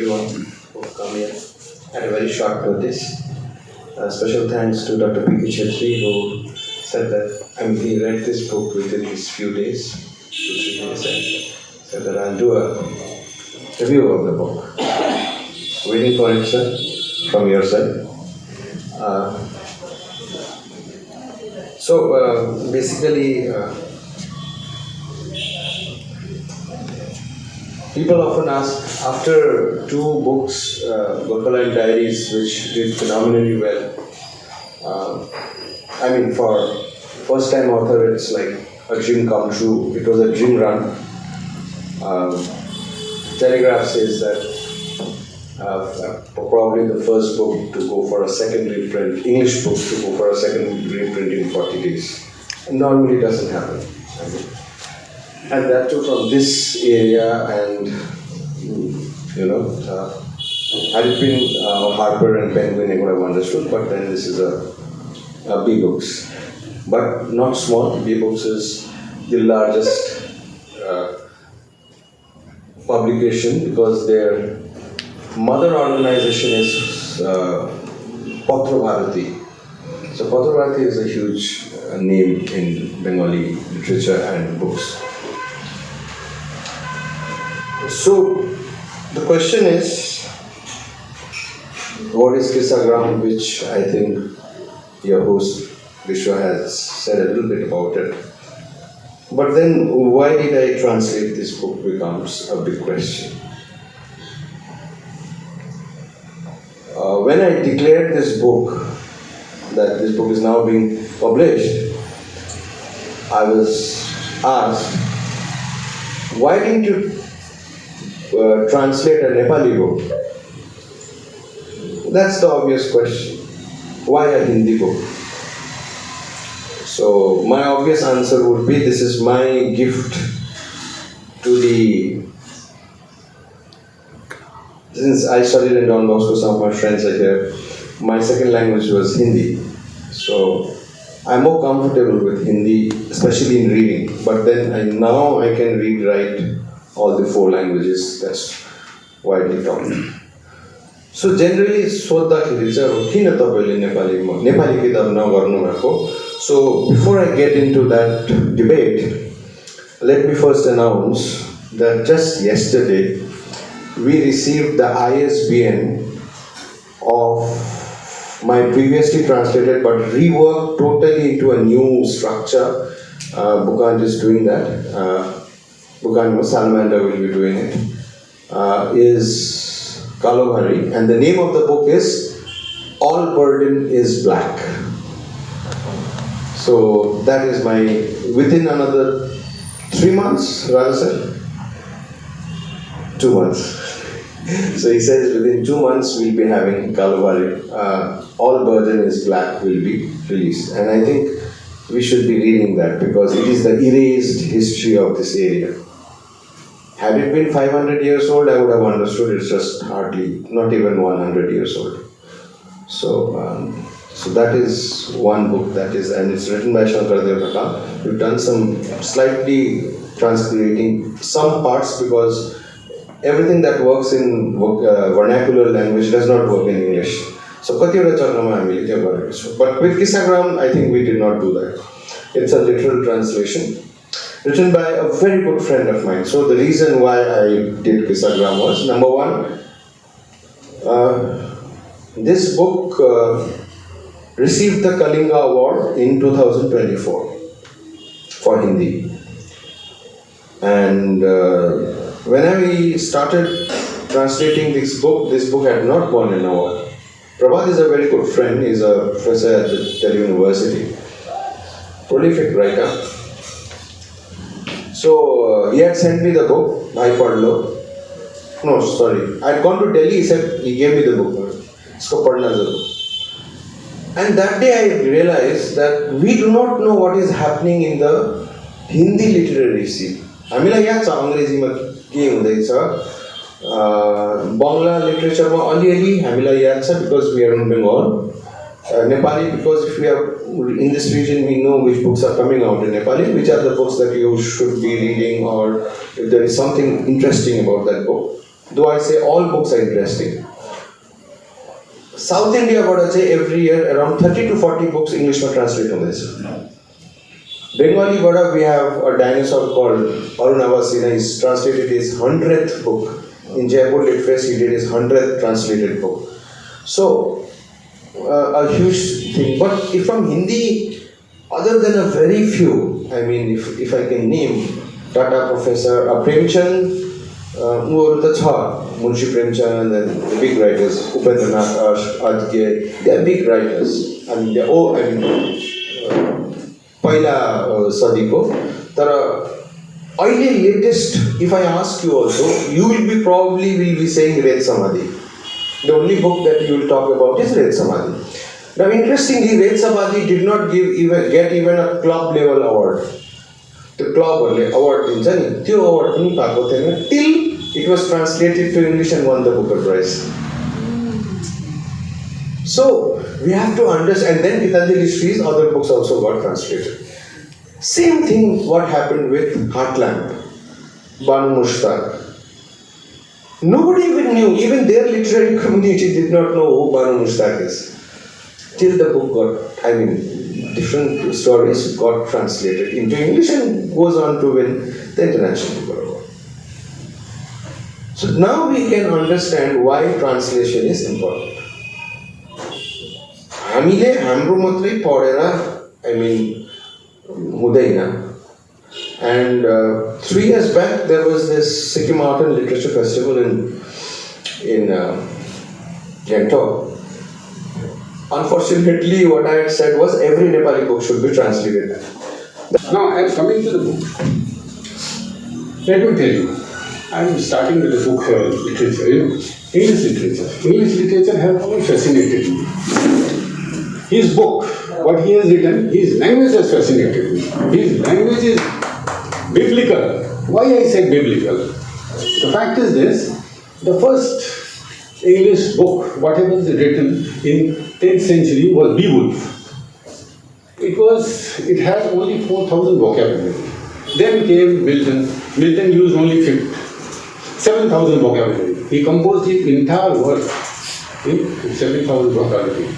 everyone who have come here at a very short notice. Special thanks to Dr. P.P. Chetri who said that, he read this book within these few days, 2-3 days, and said that I'll do a review of the book. Waiting for it, sir, from your side. Basically, people often ask, after two books, Gorkhaland Diaries, which did phenomenally well, for first-time author, it's like a dream come true. It was a dream run. Telegraph says that probably the first book to go for a second reprint, English book to go for a second reprint in 40 days. Normally it doesn't happen. And that too from this area, and had it been Harper and Penguin, I would have understood, but then this is a B Books. But not small. B Books is the largest publication because their mother organization is Patra Bharati. So Patra Bharati is a huge name in Bengali literature and books. So the question is, what is Kissagram, which I think your host Vishwa has said a little bit about it. But then why did I translate this book becomes a big question. When I declared this book, that this book is now being published, I was asked, why didn't you translate a Nepali book? That's the obvious question. Why a Hindi book? So my obvious answer would be, this is my gift to the... Since I studied in Don Bosco, some of my friends are here, my second language was Hindi. So I'm more comfortable with Hindi, especially in reading. But then now I can read, write all the 4 languages that's widely taught. So generally, सोद्धाखेरि चाहिँ किन तपाईले नेपाली किताब नगर्नु भएको? So before I get into that debate, let me first announce that just yesterday we received the ISBN of my previously translated but reworked totally into a new structure. Bukan is doing that. Bukan Salamander will be doing it. Is Kalobhari, and the name of the book is All Burden is Black. So that is my, within another 3 months, Raja sir? 2 months. So he says within 2 months we'll be having Kalobhari. All Burden is Black will be released. And I think we should be reading that because it is the erased history of this area. Had it been 500 years old, I would have understood. It's just hardly, not even 100 years old. So that is one book that is, and it's written by Shankar Devrakal. We've done some slightly translating some parts because everything that works in vernacular language does not work in English. So but with Kissagram, I think we did not do that. It's a literal translation, written by a very good friend of mine. So the reason why I did Kissagram was, number one, this book received the Kalinga Award in 2024 for Hindi. And when I started translating this book had not won an award. Prabhat is a very good friend. He's a professor at the Delhi University. Prolific writer. So he had sent me the book, I Padlo. No, sorry. I had gone to Delhi, he gave me the book. Isko padna zarur. And that day I realized that we do not know what is happening in the Hindi literary scene. हामीलाई याद छ अंग्रेजीमा के हुँदैछ, बंगला लिटरेचरमा अलिअलि हामीलाई याद छ because we are in Bengal. Nepali, because if we are in this region, we know which books are coming out in Nepali, which are the books that you should be reading, or if there is something interesting about that book. though I say all books are interesting. South India बाट चाहिँ every year around 30 to 40 books English में translate हुँदैछ. Bengali बाट we have a dinosaur called Arun Avasina. He's translated his 100th book. In Jaipur Lit Fest, he did his 100th translated book. So, a huge thing. But if from Hindi, other than a very few, I mean, if I can name Tata Professor Premchand, Munshi Premchand, and the big writers, Upendranath Adge, they are big writers. I mean, Paila Sadiko. Early latest, if I ask you also, you will probably be saying Red Samadhi. The only book that you will talk about is Red Samadhi. Now, interestingly, Red Samadhi did not get even a club level award. The club award till it was translated to English and won the Booker Prize. So we have to understand. And then Gitanjali Sri's other books also got translated. Same thing what happened with Heartland, Banu Mushtaq. Nobody even knew, even their literary community did not know who Banu Mushtaq is. Till the book got, different stories got translated into English and goes on to win the International Book Award. So now we can understand why translation is important. हामीले हाम्रो मात्रै पढेर हुँदैन. And 3 years back there was this Sikkim Art and Literature Festival in Gangtok. Unfortunately, what I had said was every Nepali book should be translated. Now I am coming to the book. Let me tell you, I am starting with the book literature, English literature. English literature has always fascinated me. His book, what he has written, his language has fascinated me. His language is biblical. Why I say biblical? The fact is this, the first English book, whatever was written in 10th century was Beowulf. It had only 4,000 vocabulary. Then came Milton. Milton used only 7,000 vocabulary. He composed his entire work in 7,000 vocabulary.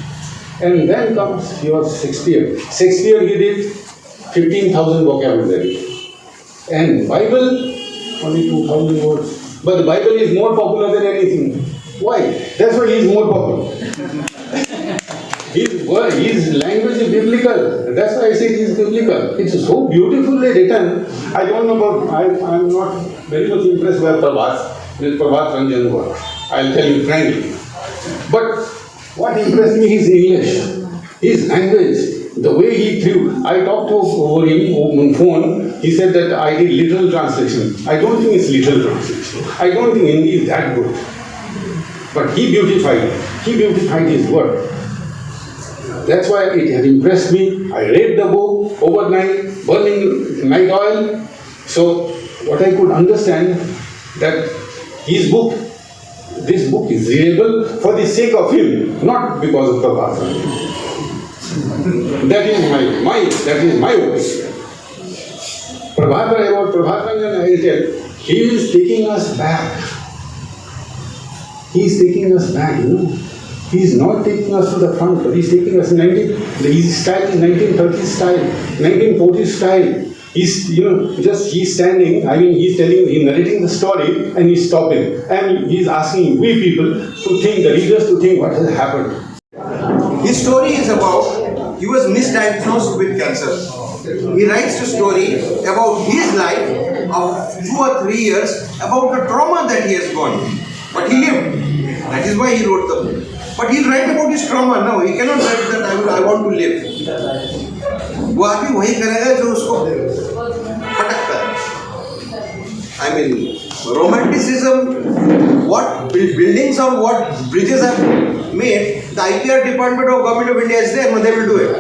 And then comes your Shakespeare. Shakespeare he did 15,000 vocabulary. And Bible, only 2,000 words. But the Bible is more popular than anything. Why? That's why he is more popular. His language is biblical. That's why I say it is biblical. It's so beautifully written. I don't know about, I'm not very much impressed by Prabhat Ranjan work. I'll tell you frankly. But what impressed me is English, his language, the way he threw. I talked to him on phone. He said that I did literal translation. I don't think it's literal translation. I don't think Hindi is that good. But he beautified it. He beautified his work. That's why it had impressed me. I read the book overnight, burning night oil. So what I could understand that his book, this book is readable for the sake of him, not because of Prabhat Ranjan. That is my opinion. About Prabhat Ranjan, I will tell, he is taking us back. He is taking us back, He is not taking us to the front, but he is taking us his style is 1930s style, 1940s style. He's standing, he's narrating the story and he's stopping. And he's asking we people to think, the readers to think what has happened. His story is about, he was misdiagnosed with cancer. He writes a story about his life of 2 or 3 years, about the trauma that he has gone. But he lived. That is why he wrote the book. But he'll write about his trauma. No, he cannot write that I want to live. वो आदमी वही करेगा जो उसको फटकता है. Romanticism, what buildings or what bridges have made, the IPR department of Government of India is there, and they will do it.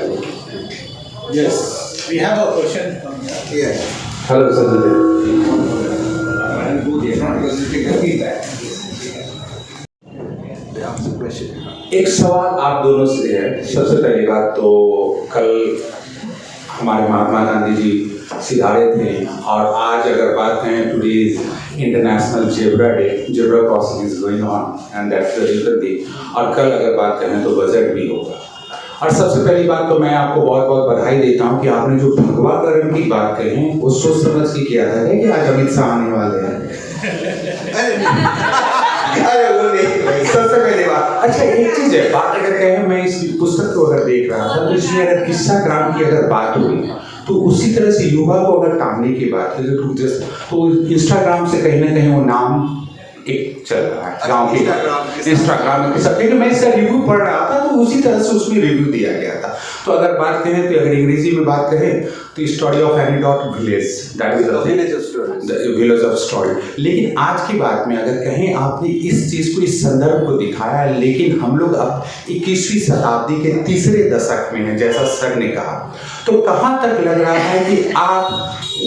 Yes, we have a question from here. Yes. Hello, Sanjay. एक सवाल आप दोनों से है. सबसे पहली बात तो कल हमारे महात्मा गांधी जी सिधारे थे। और आज अगर बात करें, today is international zebra day, zebra crossing is going on and that's the reason day. और कल अगर बात करें तो बजट भी होगा। और सबसे पहली बात तो मैं आपको बहुत बहुत बधाई देता हूँ कि आपने जो भगवा करण की बात कही है वो सोच समझ के किया था कि आज अमित शाह आने वाले हैं। अरे वो नहीं, सबसे पहली बात। अच्छा एक चीज है, बात अगर कहें, मैं इस पुस्तक को अगर देख रहा था तो इसमें अगर किस्सा ग्राम की अगर बात हुई तो उसी तरह से युवा को अगर टांगने की बात है तो इंस्टाग्राम से कहीं ना कहीं वो नाम एक चल रहा है गाँव के इंस्टाग्राम में किस्सा। लेकिन मैं इसका रिव्यू पढ़ रहा था तो उसी तरह से उसमें रिव्यू दिया गया था। तो अगर बात करें तो अगर अंग्रेजी में बात करें तो स्टोरी ऑफ एनीडॉट village, that is the village of story. लेकिन आज की बात में अगर कहें, आपने इस चीज़ को, इस संदर्भ को दिखाया, लेकिन हम लोग अब 21वीं शताब्दी के तीसरे दशक में हैं जैसा सर ने कहा। तो कहाँ तक लग रहा है कि आप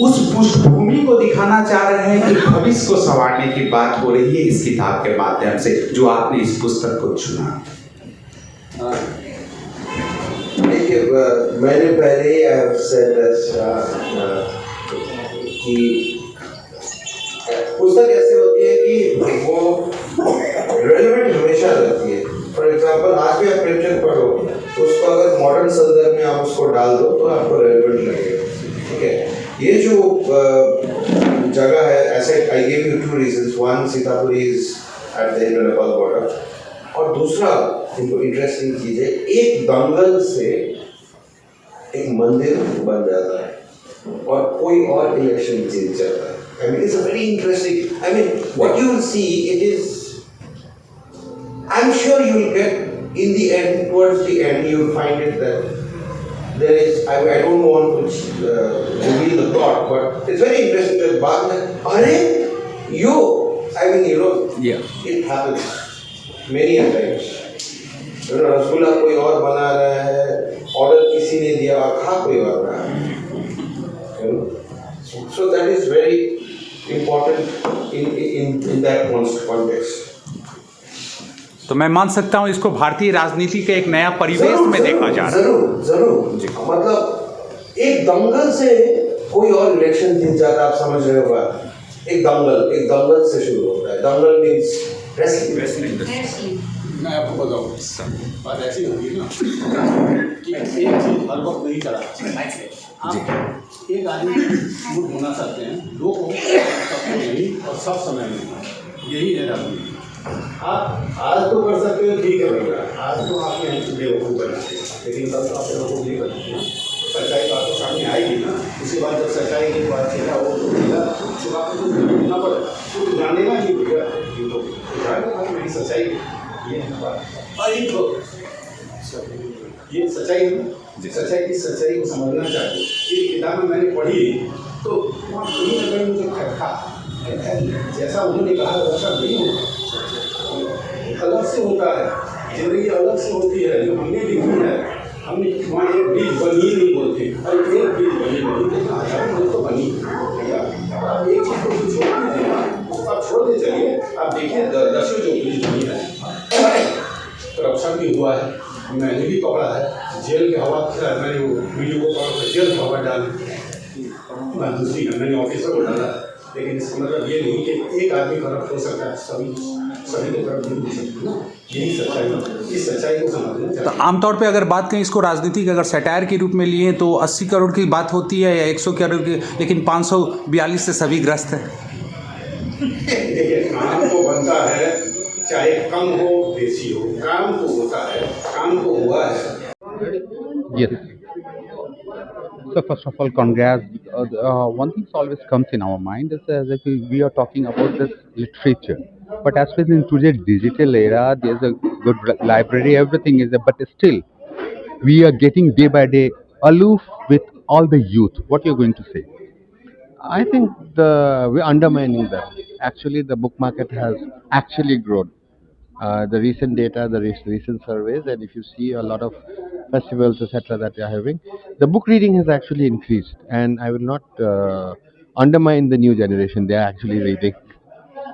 उस पृष्ठभूमि को दिखाना चाह रहे हैं कि भविष्य को संवारने की बात हो रही है इस किताब के माध्यम से जो आपने इस पुस्तक को चुना? देखिए, मैंने पहले ही सेड कि पुस्तक ऐसे होती है कि वो रेलेवेंट हमेशा रहती है। फॉर एग्जाम्पल, आज भी आप प्रेमचंद पढ़ो तो उसको अगर मॉडर्न संदर्भ में आप उसको डाल दो तो आपको रेलेवेंट लगेगा। ठीक है, ये जो जगह है, ऐसे I give you 2 reasons. One, Sitapuri is at the Indo Nepal border, और दूसरा इंटरेस्टिंग चीज है, एक दंगल से एक मंदिर बन जाता है और कोई और इलेक्शन जीत जाता है। I mean, it's a very interesting. I mean, what you will see, it is. I'm sure you will get in the end, towards the end, you will find it that there is. I don't want to reveal the plot, but it's very interesting that बाद में, अरे, I mean, Yeah. it happens many a times. Rasgulla कोई और बना रहा है, order किसी ने दिया और खा कोई और रहा है। So that is very important in that context. तो मैं मान सकता हूँ इसको भारतीय राजनीति के एक नया परिवेश में देखा जा रहा है। जरूर। मतलब एक दंगल से कोई और इलेक्शन जीत जाता है, आप समझ रहे हो बात। एक दंगल से शुरू होता है। दंगल मीन्स रेसलिंग। मैं आपको बताऊँ, बात ऐसी होगी ना कि एक चीज़ हर वक्त नहीं चला। आप एक आदमी मूड होना चाहते हैं, दो को सबको नहीं और सब समय नहीं, यही है राजनीति। आप आज तो कर सकते हो, ठीक है भैया, आज तो आपने बेवकूफ़ बना दिया, लेकिन कल तो आप बेवकूफ़ नहीं बनाते। सच्चाई बात तो सामने आएगी ना। उसके बाद जब सच्चाई की बात चलेगा वो तो भैया चुका तो ढूंढना पड़ेगा, तो जानेगा नहीं भैया, ये तो जानेगा मेरी सच्चाई, ये है बात। और ये सच्चाई है ना, सच्चाई की सच्चाई को समझना चाहिए। ये किताब में मैंने पढ़ी तो वहाँ कहीं ना कहीं मुझे खटका, जैसा उन्होंने कहा वैसा नहीं होता, अलग से होता है, जिंदगी अलग से होती है। जो हमने लिखी है, हमने वहाँ एक ब्रिज बनी नहीं बोलते, अरे एक ब्रिज बनी नहीं, लेकिन आचार्य तो बनी भैया। आप एक चीज़ को छोड़ दीजिए, आप छोड़ दे चलिए, आप देखिए दर्शक जो ब्रिज बनी है, करप्शन भी हुआ है, मैंने भी पकड़ा है, जेल के हवा, मैंने वो वीडियो को पकड़ जेल की हवा डाली, मैं दूसरी मैंने ऑफिसर को डाला। लेकिन इसका मतलब ये नहीं कि एक आदमी करप्ट हो सकता है, सभी को करप्ट नहीं हो सकते ना। यही सच्चाई, इस सच्चाई को समझना चाहिए। तो आमतौर पे अगर बात करें इसको राजनीतिक अगर सटायर के रूप में लिए तो 80 करोड़ की बात होती है या 100 करोड़ की, लेकिन 542 से सभी ग्रस्त हैं। देखिए, काम तो बनता है, चाहे कम हो बेसी हो, काम तो होता है, काम तो हुआ है। Yes. So first of all, congrats. One thing always comes in our mind is that we are talking about this literature. But as well in today's digital era, there's a good library, everything is there. But still, we are getting day by day aloof with all the youth. What you're going to say? I think we're undermining that. Actually, the book market has actually grown. The recent data, the recent surveys, and if you see a lot of festivals, etc., that they are having, the book reading has actually increased. And I will not undermine the new generation. They are actually reading.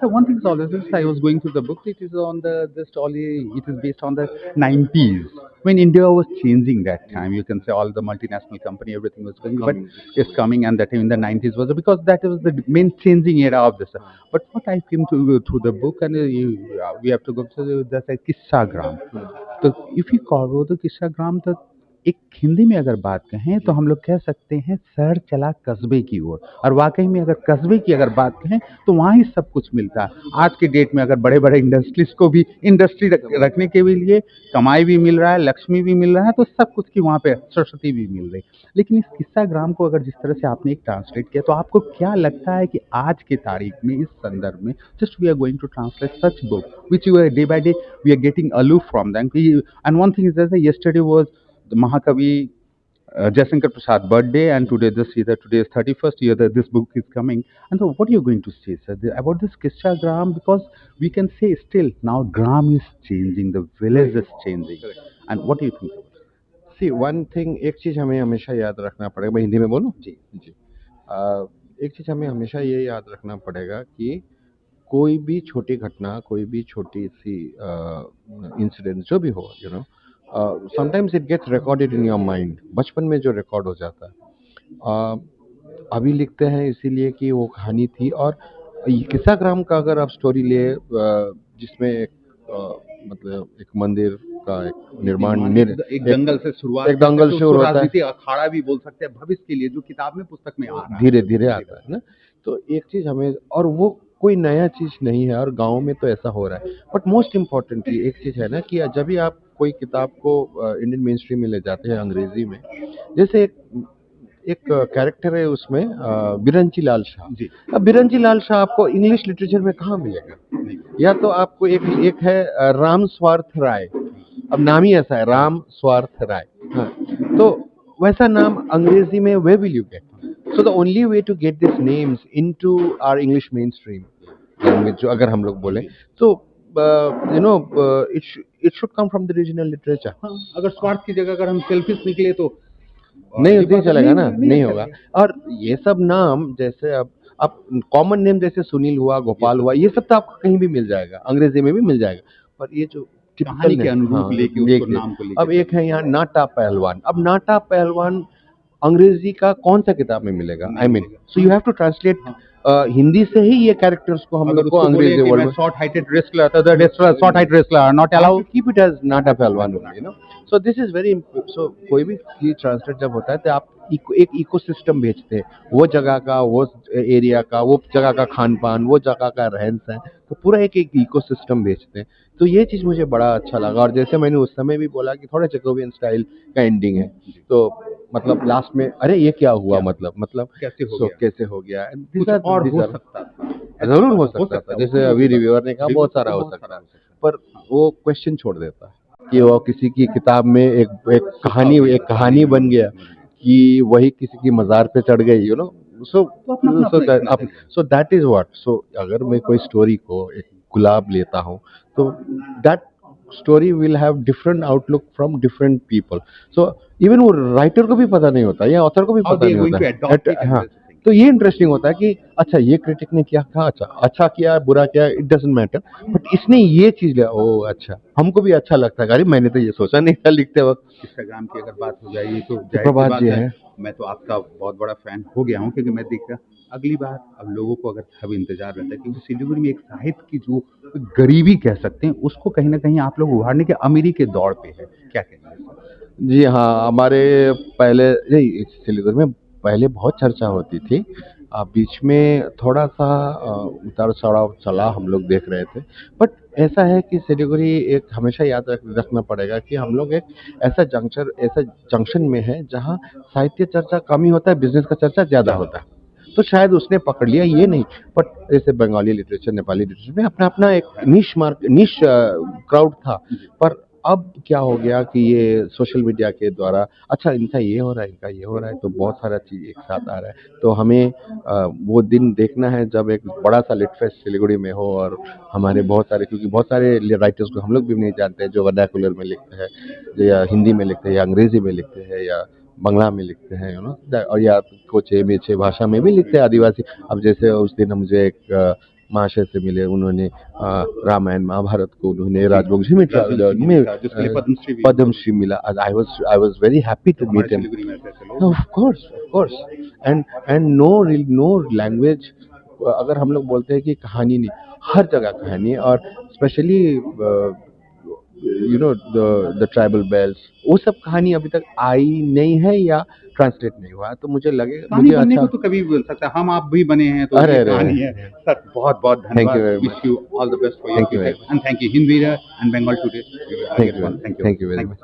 So one thing is always this. I was going through the book. It is on the just only. It is based on the 90s when India was changing that time. You can say all the multinational company, everything was going, but it's coming, and that time in the 90s was because that was the main changing era of this. But what I came to through the book, and we have to go to the Kissagram. तो if you कहो तो किस्साग्राम तो एक हिंदी में अगर बात कहें तो हम लोग कह सकते हैं शहर चला कस्बे की ओर, और वाकई में अगर कस्बे की अगर बात कहें तो वहाँ ही सब कुछ मिलता है। आज के डेट में अगर बड़े बड़े इंडस्ट्रीज को भी इंडस्ट्री रखने के भी लिए कमाई भी मिल रहा है, लक्ष्मी भी मिल रहा है, तो सब कुछ की वहाँ पे सरस्वती भी मिल रही। लेकिन इस किस्साग्राम को अगर जिस तरह से आपने एक ट्रांसलेट किया तो आपको क्या लगता है कि आज की तारीख में इस संदर्भ में just we are going to translate such book which you day by day we are getting aloof from them. And one thing is that yesterday was the Mahakavi Jaishankar Prasad birthday, and today today is 31st year that this book is coming. And so what are you going to say, sir, about this Kissagram? Because we can say still now Gram is changing, the village is changing. And what do you think? See one thing, एक चीज़ हमें हमेशा याद रखना पड़ेगा। मैं हिंदी में बोलूँ? जी जी। एक चीज़ हमें हमेशा ये याद रखना पड़ेगा कि कोई भी छोटी घटना, कोई भी छोटी सी इंसिडेंट जो भी हो, you know, sometimes it gets recorded in your mind. बचपन में जो रिकॉर्ड हो जाता है, अभी लिखते हैं इसीलिए कि वो कहानी थी। और किस्साग्राम का अगर आप स्टोरी ले, जिसमें मतलब एक मंदिर का एक निर्माण, एक दंगल से शुरुआत, एक दंगल से शुरू होता है, अखाड़ा भी बोल सकते हैं भविष्य के लिए, जो किताब में पुस्तक में आ रहा है, धीरे धीरे आता है ना। तो एक चीज़ हमें, और वो कोई नया चीज़ नहीं है, और गांव में तो ऐसा हो रहा है। बट मोस्ट इम्पॉर्टेंटली एक चीज़ है ना कि जब भी आप कोई किताब को इंडियन मेन स्ट्रीम में ले जाते हैं अंग्रेजी में, जैसे एक कैरेक्टर है उसमें बिरंची लाल शाह। अब बिरंची लाल शाह आपको इंग्लिश लिटरेचर में कहाँ मिलेगा? या तो आपको एक है राम स्वार्थ राय, अब नाम ही ऐसा है, राम स्वार्थ राय। हाँ, तो वैसा नाम अंग्रेजी में way will you get? So the only way to get these names into our English mainstream language, जो अगर हम लोग बोलें तो you know it should come from the regional literature. अगर स्वार्थ की जगह अगर हम सेल्फिश निकले तो नहीं चलेगा ना, नहीं होगा। और ये सब नाम जैसे अब कॉमन नेम जैसे सुनील हुआ, गोपाल हुआ, ये सब तो आपको कहीं भी मिल जाएगा, अंग्रेजी में भी मिल जाएगा। पर ये जो कहानी के अनुरूप लेके उसको नाम को लेके, अब एक है यहाँ नाटा पहलवान। अब नाटा पहलवान अंग्रेजी का कौन सा किताब में मिलेगा? I mean, so you have to translate Hindi से ही ये कैरेक्टर्स को हम लोग को अंग्रेजी वर्ड में short heighted wrestler, the wrestler short height wrestler not allowed, keep it as नाटा पहलवान, you know. So this is very, so कोई भी ट्रांसलेट जब होता है तो आप एक इकोसिस्टम भेजते हैं, वो जगह का, वो एरिया का, वो जगह का खान पान, वो जगह का रहन सहन, तो पूरा एक इकोसिस्टम भेजते हैं। तो ये चीज़ मुझे बड़ा अच्छा लगा। और जैसे मैंने उस समय भी बोला कि थोड़ा जैकोबियन स्टाइल का एंडिंग है, तो मतलब लास्ट में अरे ये क्या हुआ, मतलब कैसे हो गया, और हो सकता था, जरूर हो सकता था। जैसे अभी रिव्यूअर ने कहा बहुत सारा हो सकता है, पर वो क्वेश्चन छोड़ देता है कि वो किसी की किताब में एक कहानी बन गया कि वही किसी की मज़ार पे चढ़ गई, you know. So that is what. So अगर मैं कोई स्टोरी को एक गुलाब लेता हूँ तो that story will have different outlook from different people. So even वो राइटर को भी पता नहीं होता या ऑथर को भी पता नहीं होता। हाँ, तो ये इंटरेस्टिंग होता है कि अच्छा ये क्रिटिक ने क्या कहा, अच्छा किया, बुरा किया, इट डजंट मैटर, बट इसने ये चीज लिया, ओ अच्छा, हमको भी अच्छा लगता है। अरे मैंने तो ये सोचा नहीं था लिखते वक्त। इंस्टाग्राम की अगर बात हो जाएगी तो प्रभात जी है, मैं तो आपका बहुत बड़ा फैन हो गया हूँ, क्योंकि मैं देख रहा अगली बार अब लोगों को अगर अब इंतजार रहता है, क्योंकि सिलीगुड़ी में एक साहित्य की जो गरीबी कह सकते हैं उसको कहीं ना कहीं आप लोग उभारने के अमीरी के दौड़ पे है, क्या कहना है? जी हाँ, हमारे पहले सिलीगुड़ी में पहले बहुत चर्चा होती थी, बीच में थोड़ा सा उतार चढ़ाव चला, हम लोग देख रहे थे। बट ऐसा है कि सिलीगुड़ी एक हमेशा याद रखना पड़ेगा कि हम लोग एक ऐसा जंक्शन में है जहाँ साहित्य चर्चा कम ही होता है, बिजनेस का चर्चा ज़्यादा होता है। तो शायद उसने पकड़ लिया, ये नहीं, बट जैसे बंगाली लिटरेचर, नेपाली लिटरेचर में अपना एक निश क्राउड था। पर अब क्या हो गया कि ये सोशल मीडिया के द्वारा अच्छा इनका ये हो रहा है, इनका ये हो रहा है, तो बहुत सारा चीज़ एक साथ आ रहा है। तो हमें वो दिन देखना है जब एक बड़ा सा लिट फेस्ट सिलीगुड़ी में हो, और हमारे बहुत सारे, क्योंकि बहुत सारे राइटर्स को हम लोग भी नहीं जानते हैं जो वर्नाकुलर में लिखते हैं, या हिंदी में लिखते हैं, या अंग्रेजी में लिखते हैं, या बंगला में लिखते हैं, यू नो, और या कुछ मेचे भाषा में भी लिखते हैं, आदिवासी। अब जैसे उस दिन मुझे एक महाशय से मिले, उन्होंने रामायण महाभारत को उन्होंने राजवंशी में पद्मश्री मिला. I was very happy to meet him. Of course and no language. अगर हम लोग बोलते हैं कि कहानी नहीं, हर जगह कहानी है. और स्पेशली द ट्राइबल बेल्स, वो सब कहानी अभी तक आई नहीं है या ट्रांसलेट नहीं हुआ. तो मुझे लगे कहानी बनने को तो कभी भी बन सकता है. हम आप भी बने हैं तो ये कहानी है. सर बहुत बहुत धन्यवाद. Wish you all the best for your future and thank you. Hindi and Bengal today. Thank you very much.